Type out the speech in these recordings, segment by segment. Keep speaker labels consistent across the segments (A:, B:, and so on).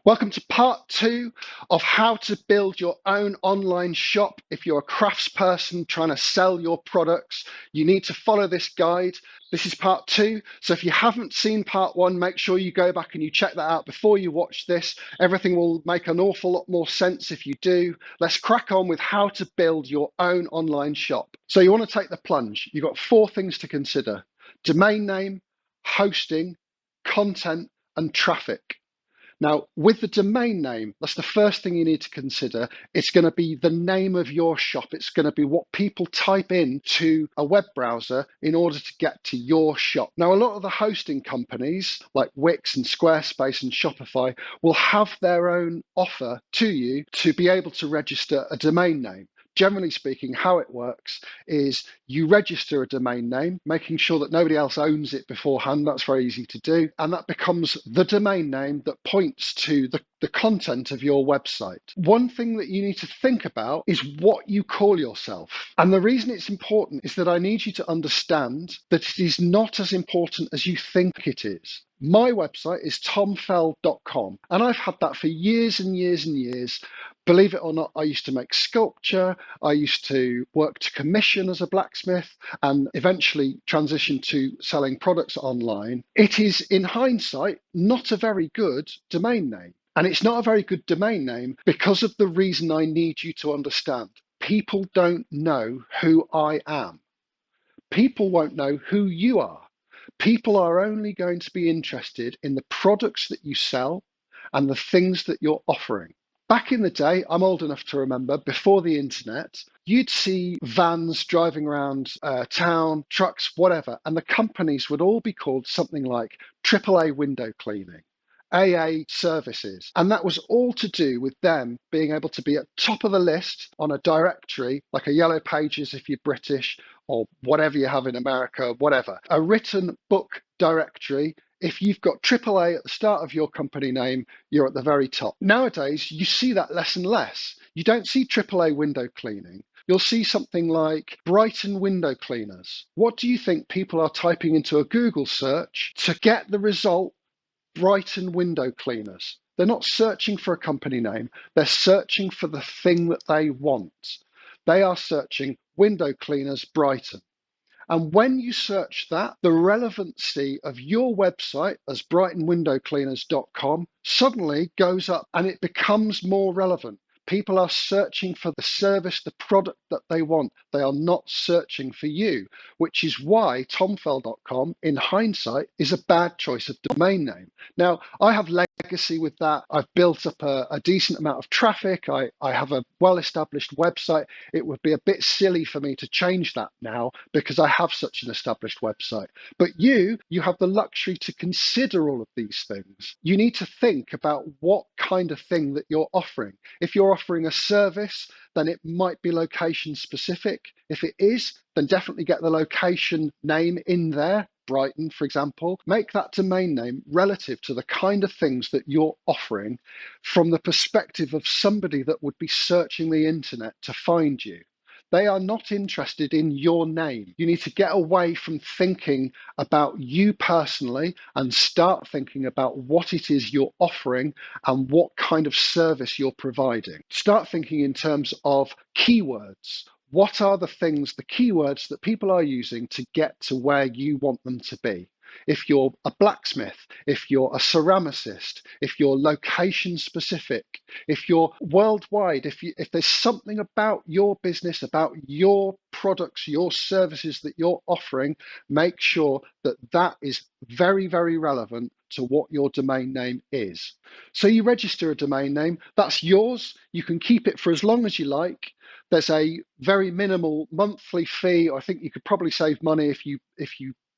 A: Welcome to part two of how to build your own online shop. If you're a craftsperson trying to sell your products, you need to follow this guide. This is part two. So if you haven't seen part one, make sure you go back and you check that out before you watch this. Everything will make an awful lot more sense if you do. Let's crack on with how to build your own online shop. So you want to take the plunge. You've got four things to consider: domain name, hosting, content, and traffic. Now, with the domain name, that's the first thing you need to consider. It's going to be the name of your shop. It's going to be what people type in to a web browser in order to get to your shop. Now, a lot of the hosting companies like Wix and Squarespace and Shopify will have their own offer to you to be able to register a domain name. Generally speaking, how it works is you register a domain name, making sure that nobody else owns it beforehand. That's very easy to do. And that becomes the domain name that points to the content of your website. One thing that you need to think about is what you call yourself. And the reason it's important is that I need you to understand that it is not as important as you think it is. My website is tomfeld.com, and I've had that for years and years and years. Believe it or not, I used to make sculpture. I used to work to commission as a blacksmith and eventually transitioned to selling products online. It is, in hindsight, not a very good domain name. And it's not a very good domain name because of the reason I need you to understand. People don't know who I am. People won't know who you are. People are only going to be interested in the products that you sell and the things that you're offering. Back in the day, I'm old enough to remember, before the internet, you'd see vans driving around town, trucks, whatever, and the companies would all be called something like AAA window cleaning, AA services. And that was all to do with them being able to be at top of the list on a directory, like a Yellow Pages if you're British, or whatever you have in America, whatever. A written book directory. If you've got AAA at the start of your company name, you're at the very top. Nowadays, you see that less and less. You don't see AAA window cleaning. You'll see something like Brighton window cleaners. What do you think people are typing into a Google search to get the result? Brighton window cleaners. They're not searching for a company name. They're searching for the thing that they want. They are searching window cleaners Brighton. And when you search that, the relevancy of your website as brightonwindowcleaners.com suddenly goes up and it becomes more relevant. People are searching for the service, the product that they want. They are not searching for you, which is why tomfeld.com, in hindsight, is a bad choice of domain name. Now, I have legacy with that. I've built up a decent amount of traffic. I have a well-established website. It would be a bit silly for me to change that now because I have such an established website. But you have the luxury to consider all of these things. You need to think about what kind of thing that you're offering. If you're offering a service, then it might be location specific. If it is, then definitely get the location name in there. Brighton, for example. Make that domain name relative to the kind of things that you're offering from the perspective of somebody that would be searching the internet to find you. They are not interested in your name. You need to get away from thinking about you personally and start thinking about what it is you're offering and what kind of service you're providing. Start thinking in terms of keywords. What are the things, the keywords that people are using to get to where you want them to be? If you're a blacksmith, if you're a ceramicist, if you're location specific, if you're worldwide, if there's something about your business, about your products, your services that you're offering, make sure that that is very, very relevant to what your domain name is. So you register a domain name, that's yours. You can keep it for as long as you like. There's a very minimal monthly fee. I think you could probably save money if you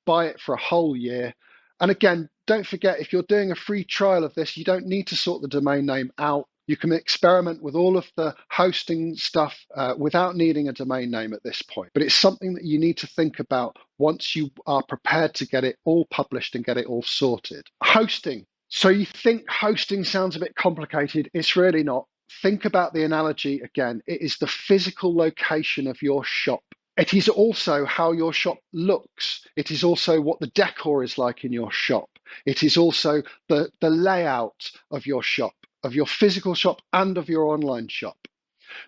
A: buy it for a whole year. And again, don't forget, if you're doing a free trial of this, you don't need to sort the domain name out. You can experiment with all of the hosting stuff without needing a domain name at this point. But it's something that you need to think about once you are prepared to get it all published and get it all sorted. Hosting. So you think hosting sounds a bit complicated. It's really not. Think about the analogy again. It is the physical location of your shop. It is also how your shop looks. It is also what the decor is like in your shop. It is also the layout of your shop. of your physical shop and of your online shop.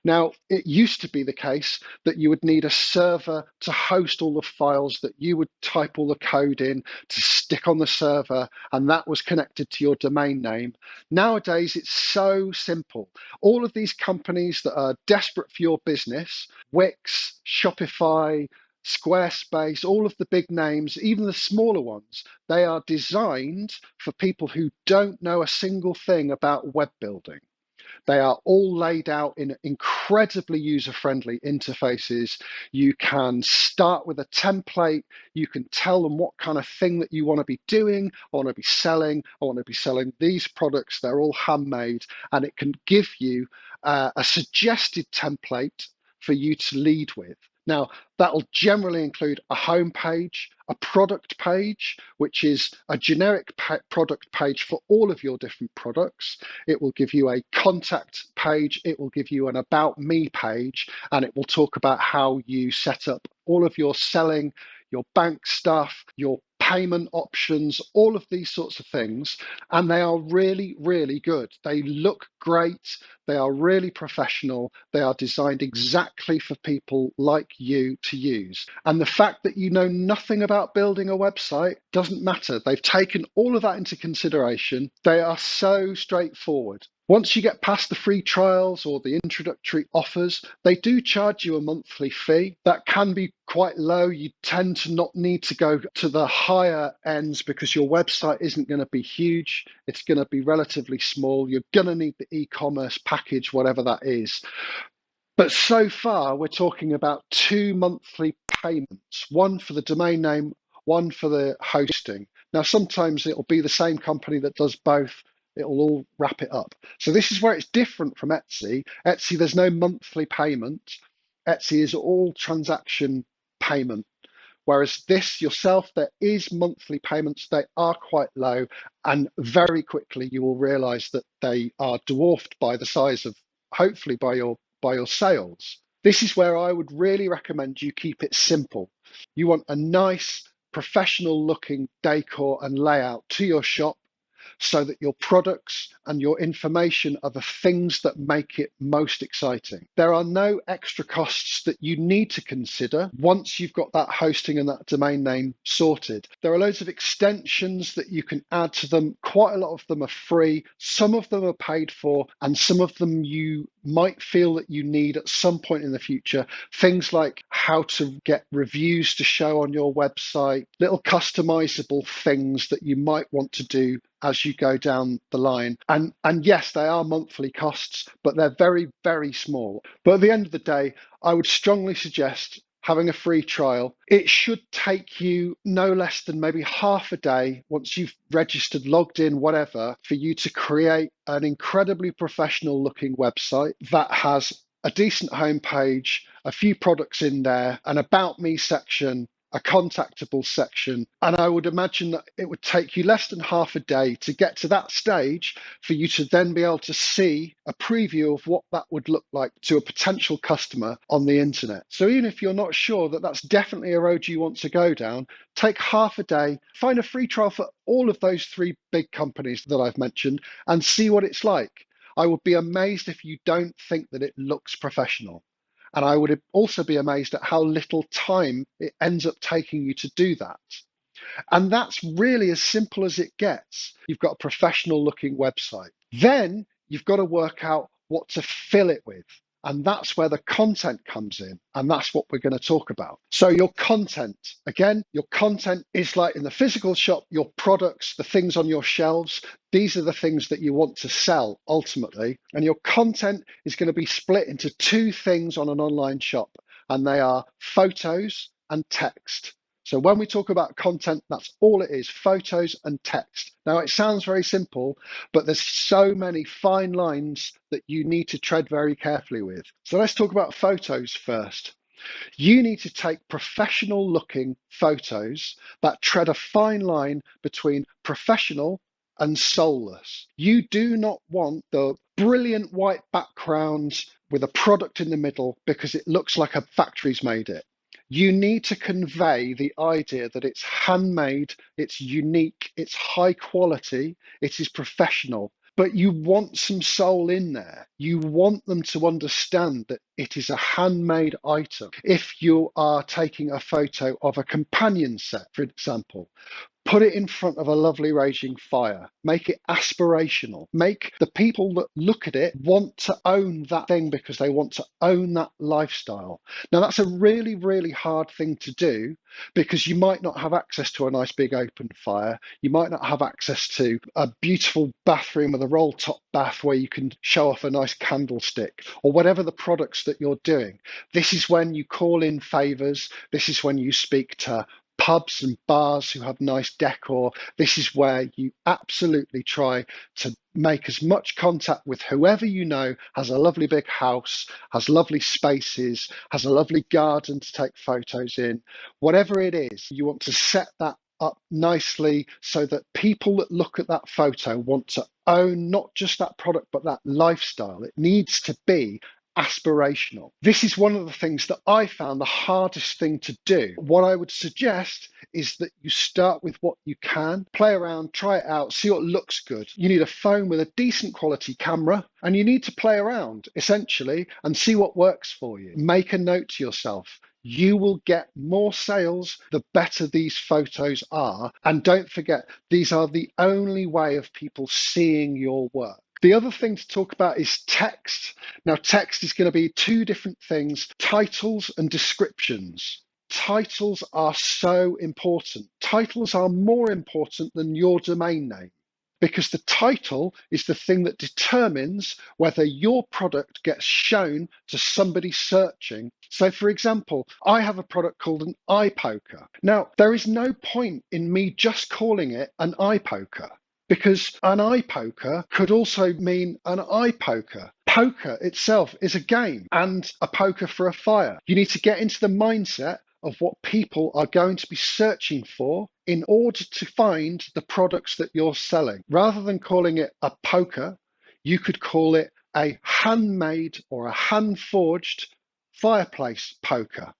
A: Now, it used to be the case that you would need a server to host all the files, that you would type all the code in to stick on the server, and that was connected to your domain name. Nowadays, it's so simple. All of these companies that are desperate for your business, Wix, Shopify, Squarespace, all of the big names, even the smaller ones, they are designed for people who don't know a single thing about web building. They are all laid out in incredibly user-friendly interfaces. You can start with a template. You can tell them what kind of thing that you want to be doing. I want to be selling. I want to be selling these products. They're all handmade, and it can give you a suggested template for you to lead with. Now, that'll generally include a home page, a product page, which is a generic product page for all of your different products. It will give you a contact page. It will give you an about me page, and it will talk about how you set up all of your selling, your bank stuff, your payment options, all of these sorts of things. And they are really, really good. They look great. They are really professional. They are designed exactly for people like you to use. And the fact that you know nothing about building a website doesn't matter. They've taken all of that into consideration. They are so straightforward. Once you get past the free trials or the introductory offers, they do charge you a monthly fee. That can be quite low. You tend to not need to go to the higher ends because your website isn't going to be huge. It's going to be relatively small. You're going to need the e-commerce package, whatever that is. But so far, we're talking about 2 monthly payments, one for the domain name, one for the hosting. Now, sometimes it'll be the same company that does both. It'll all wrap it up. So this is where it's different from Etsy. Etsy, there's no monthly payment. Etsy is all transaction payment. Whereas this yourself, there is monthly payments. They are quite low, and very quickly you will realize that they are dwarfed by the size of, hopefully, by your sales. This is where I would really recommend you keep it simple. You want a nice, professional looking decor and layout to your shop, so that your products and your information are the things that make it most exciting. There are no extra costs that you need to consider once you've got that hosting and that domain name sorted. There are loads of extensions that you can add to them. Quite a lot of them are free. Some of them are paid for, and some of them you might feel that you need at some point in the future. Things like how to get reviews to show on your website, little customizable things that you might want to do as you go down the line. And yes, they are monthly costs, but they're very, very small. But at the end of the day, I would strongly suggest having a free trial. It should take you no less than maybe half a day once you've registered, logged in, whatever, for you to create an incredibly professional looking website that has a decent homepage, a few products in there, an about me section, a contactable section. And I would imagine that it would take you less than half a day to get to that stage for you to then be able to see a preview of what that would look like to a potential customer on the internet. So even if you're not sure that that's definitely a road you want to go down, take half a day, find a free trial for all of those 3 big companies that I've mentioned, and see what it's like. I would be amazed if you don't think that it looks professional. And I would also be amazed at how little time it ends up taking you to do that. And that's really as simple as it gets. You've got a professional looking website. Then you've got to work out what to fill it with. And that's where the content comes in. And that's what we're going to talk about. So your content, again, your content is like in the physical shop, your products, the things on your shelves. These are the things that you want to sell ultimately. And your content is going to be split into 2 things on an online shop. And they are photos and text. So when we talk about content, that's all it is, photos and text. Now, it sounds very simple, but there's so many fine lines that you need to tread very carefully with. So let's talk about photos first. You need to take professional looking photos that tread a fine line between professional and soulless. You do not want the brilliant white background with a product in the middle because it looks like a factory's made it. You need to convey the idea that it's handmade, it's unique, it's high quality, it is professional. but you want some soul in there. You want them to understand that it is a handmade item. If you are taking a photo of a companion set, for example, put it in front of a lovely raging fire. Make it aspirational. Make the people that look at it want to own that thing because they want to own that lifestyle. Now, that's a really, really hard thing to do because you might not have access to a nice big open fire. You might not have access to a beautiful bathroom with a roll top bath where you can show off a nice candlestick or whatever the products that you're doing. This is when you call in favors. This is when you speak to pubs and bars who have nice decor. This is where you absolutely try to make as much contact with whoever you know has a lovely big house, has lovely spaces, has a lovely garden to take photos in. Whatever it is, you want to set that up nicely so that people that look at that photo want to own not just that product, but that lifestyle. It needs to be aspirational. This is one of the things that I found the hardest thing to do. What I would suggest is that you start with what you can, play around, try it out, see what looks good. You need a phone with a decent quality camera, and you need to play around essentially and see what works for you. Make a note to yourself. You will get more sales the better these photos are. And don't forget, these are the only way of people seeing your work. The other thing to talk about is text. Now, text is going to be two different things, titles and descriptions. Titles are so important. Titles are more important than your domain name because the title is the thing that determines whether your product gets shown to somebody searching. So, for example, I have a product called an eye poker. Now, there is no point in me just calling it an eye poker, because an eye poker could also mean an eye poker. Poker itself is a game and a poker for a fire. You need to get into the mindset of what people are going to be searching for in order to find the products that you're selling. Rather than calling it a poker, you could call it a handmade or a hand-forged fireplace poker,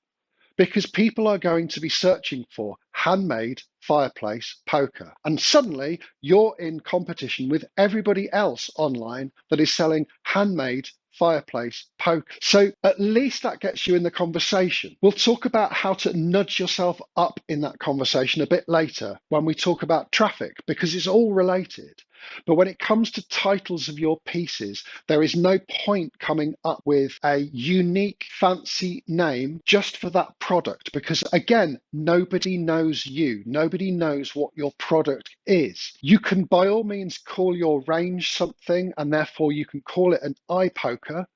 A: because people are going to be searching for handmade fireplace poker. And suddenly you're in competition with everybody else online that is selling handmade fireplace poker. So at least that gets you in the conversation. We'll talk about how to nudge yourself up in that conversation a bit later when we talk about traffic, because it's all related. But when it comes to titles of your pieces, there is no point coming up with a unique, fancy name just for that product, because again, nobody knows you. Nobody knows what your product is. You can by all means call your range something, and therefore you can call it an eye poker.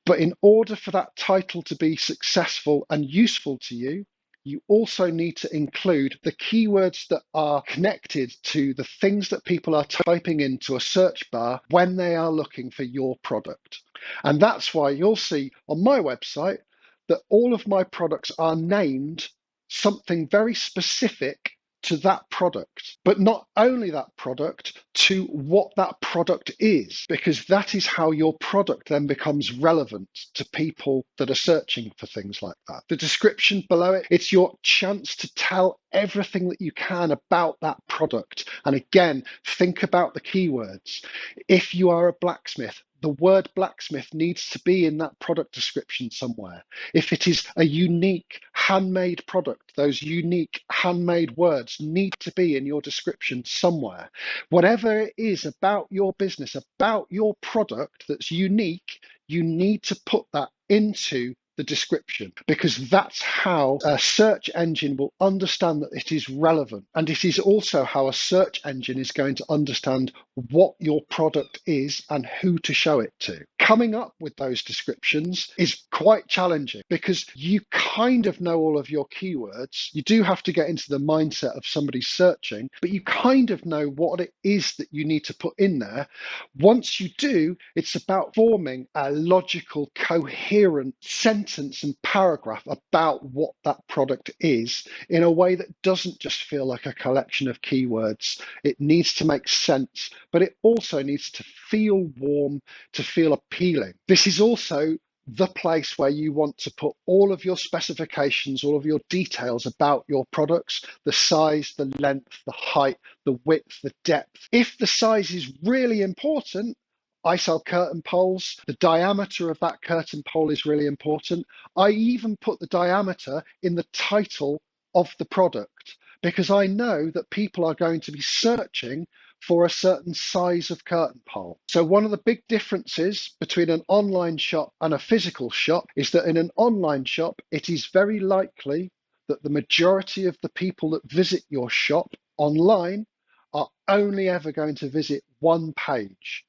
A: But in order for that title to be successful and useful to you, you also need to include the keywords that are connected to the things that people are typing into a search bar when they are looking for your product. And that's why you'll see on my website that all of my products are named something very specific to that product, but not only that product, to what that product is, because that is how your product then becomes relevant to people that are searching for things like that. The description below it, it's your chance to tell everything that you can about that product. And again, think about the keywords. If you are a blacksmith, the word blacksmith needs to be in that product description somewhere. If it is a unique handmade product, those unique handmade words need to be in your description somewhere. Whatever it is about your business, about your product that's unique, you need to put that into the description, because that's how a search engine will understand that it is relevant. And it is also how a search engine is going to understand what your product is and who to show it to. Coming up with those descriptions is quite challenging because you kind of know all of your keywords. You do have to get into the mindset of somebody searching, but you kind of know what it is that you need to put in there. Once you do, it's about forming a logical, coherent sentence and paragraph about what that product is in a way that doesn't just feel like a collection of keywords. It needs to make sense, but it also needs to feel warm, to feel appealing. This is also the place where you want to put all of your specifications, all of your details about your products, the size, the length, the height, the width, the depth. If the size is really important, I sell curtain poles. The diameter of that curtain pole is really important. I even put the diameter in the title of the product because I know that people are going to be searching for a certain size of curtain pole. So one of the big differences between an online shop and a physical shop is that in an online shop, it is very likely that the majority of the people that visit your shop online are only ever going to visit one page.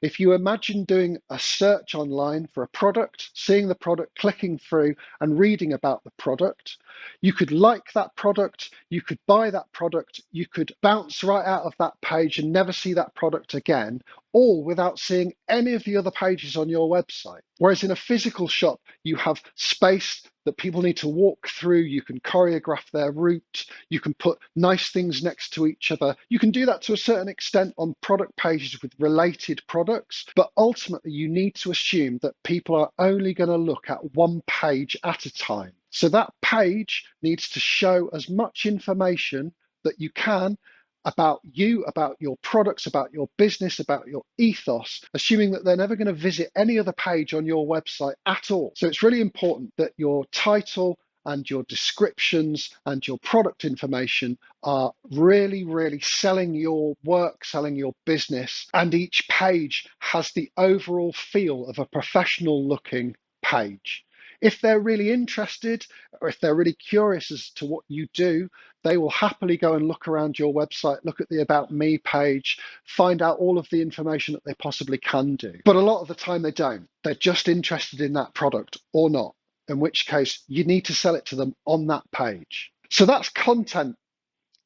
A: If you imagine doing a search online for a product, seeing the product, clicking through and reading about the product, you could like that product, you could buy that product, you could bounce right out of that page and never see that product again, all without seeing any of the other pages on your website. Whereas in a physical shop, you have space that people need to walk through, you can choreograph their route, you can put nice things next to each other. You can do that to a certain extent on product pages with related products, but ultimately you need to assume that people are only going to look at one page at a time. So that page needs to show as much information that you can about you, about your products, about your business, about your ethos, assuming that they're never going to visit any other page on your website at all. So it's really important that your title and your descriptions and your product information are really, really selling your work, selling your business, and each page has the overall feel of a professional looking page. If they're really interested or if they're really curious as to what you do, they will happily go and look around your website, look at the About Me page, find out all of the information that they possibly can do. But a lot of the time they don't. They're just interested in that product or not, in which case you need to sell it to them on that page. So that's content.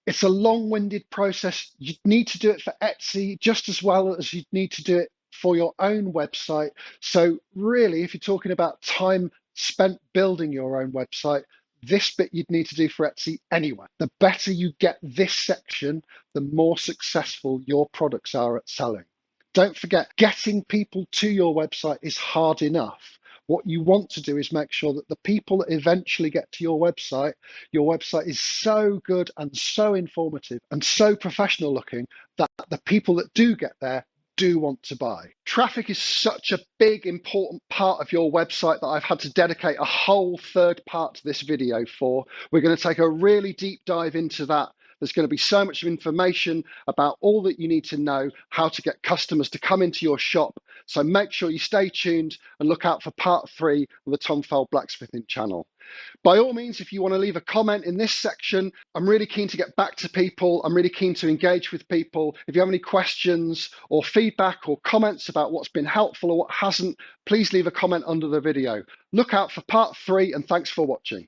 A: It's a long-winded process. You need to do it for Etsy just as well as you need to do it for your own website. So really, if you're talking about time spent building your own website, this bit you'd need to do for Etsy anyway. The better you get this section, the more successful your products are at selling. Don't forget, getting people to your website is hard enough. What you want to do is make sure that the people that eventually get to your website is so good and so informative and so professional looking that the people that do get there do want to buy. Traffic is such a big, important part of your website that I've had to dedicate a whole third part to this video for. We're going to take a really deep dive into that. There's going to be so much information about all that you need to know, how to get customers to come into your shop. So make sure you stay tuned and look out for part 3 of the Tom Feld Blacksmithing channel. By all means, if you want to leave a comment in this section, I'm really keen to get back to people. I'm really keen to engage with people. If you have any questions or feedback or comments about what's been helpful or what hasn't, please leave a comment under the video. Look out for part 3 and thanks for watching.